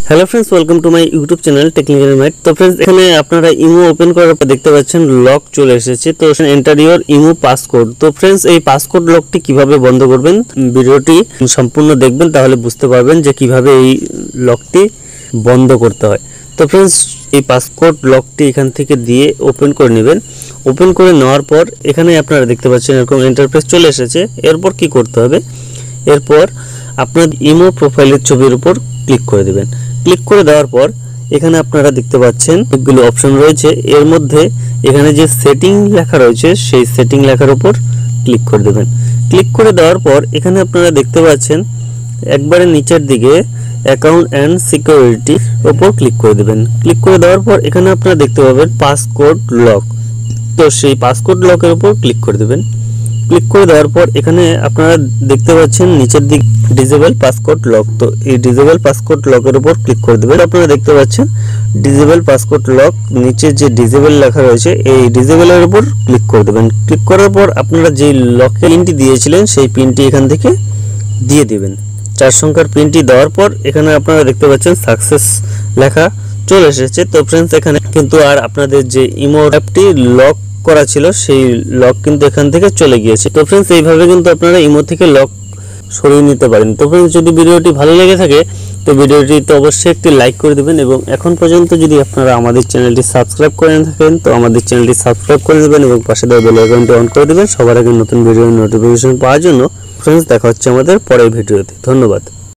Hello friends, welcome to my YouTube channel technical might. তো friends, এখানে আপনারা imo open করার পর দেখতে পাচ্ছেন লক চলে এসেছে। তো এন্টার ইওর ইমো পাসকোড। তো ফ্রেন্ডস, এই পাসকোড লকটি কিভাবে বন্ধ করবেন ভিডিওটি সম্পূর্ণ দেখবেন, তাহলে বুঝতে পারবেন যে কিভাবে এই লকটি বন্ধ করতে হয়। তো ফ্রেন্ডস, এই পাসকোড লকটি এখান থেকে দিয়ে ওপেন করে নেবেন। ওপেন করে নেওয়ার পর এখানে আপনারা দেখতে পাচ্ছেন এরকম ইন্টারফেস চলে এসেছে। এরপর কি করতে হবে, এরপর আপনার ইমো প্রোফাইলের ছবির উপর ক্লিক করে দেবেন। ক্লিক করে দেওয়ার পর এখানে আপনারা দেখতে পাচ্ছেন অনেকগুলো অপশন রয়েছে। এর মধ্যে এখানে যে সেটিং লেখা রয়েছে সেই সেটিং লেখার উপর ক্লিক করে দেবেন। ক্লিক করে দেওয়ার পর এখানে আপনারা দেখতে পাচ্ছেন একবারে নিচের দিকে অ্যাকাউন্ট অ্যান্ড সিকিউরিটি উপর ক্লিক করে দেবেন। ক্লিক করে দেওয়ার পর এখানে আপনারা দেখতে পাবেন পাসকোড লক। তো সেই পাসকোড লকের উপর ক্লিক করে দেবেন। ক্লিক করে দেওয়ার পর এখানে আপনারা দেখতে পাচ্ছেন নিচের দিকে ডিসেবল পাসকোড লক। তো এই ডিসেবল পাসকোড লকের উপর ক্লিক করে দেবেন। আপনারা দেখতে পাচ্ছেন ডিসেবল পাসকোড লক, নিচে যে ডিসেবল লেখা রয়েছে এই ডিসেবলের উপর ক্লিক করে দেবেন। ক্লিক করার পর আপনারা যে লকের পিনটি দিয়েছিলেন সেই পিনটি এখান থেকে দিয়ে দিবেন। 4 সংখ্যার পিনটি দেওয়ার পর এখানে আপনারা দেখতে পাচ্ছেন সাকসেস লেখা চলে এসেছে। তো ফ্রেন্ডস, এখানে কিন্তু আর আপনাদের যে ইমো অ্যাপটি লক করা ছিল সেই লক কিন্তু এখান থেকে চলে গিয়েছে। তো ফ্রেন্ডস, এইভাবে কিন্তু আপনারা ইমো থেকে লক সরিয়ে নিতে পারেন। তো ফ্রেন্ডস, যদি ভিডিওটি ভালো লেগে থাকে তো ভিডিওটিতে অবশ্যই একটি লাইক করে দেবেন, এবং এখন পর্যন্ত যদি আপনারা আমাদের চ্যানেলটি সাবস্ক্রাইব করে থাকেন তো আমাদের চ্যানেলটি সাবস্ক্রাইব করে দেবেন এবং পাশে দেওয়া বেল আইকনটি অন করে দেবেন সবার আগে নতুন ভিডিওর নোটিফিকেশন পাওয়ার জন্য। ফ্রেন্ডস, দেখা হচ্ছে আমাদের পরের ভিডিওতে। ধন্যবাদ।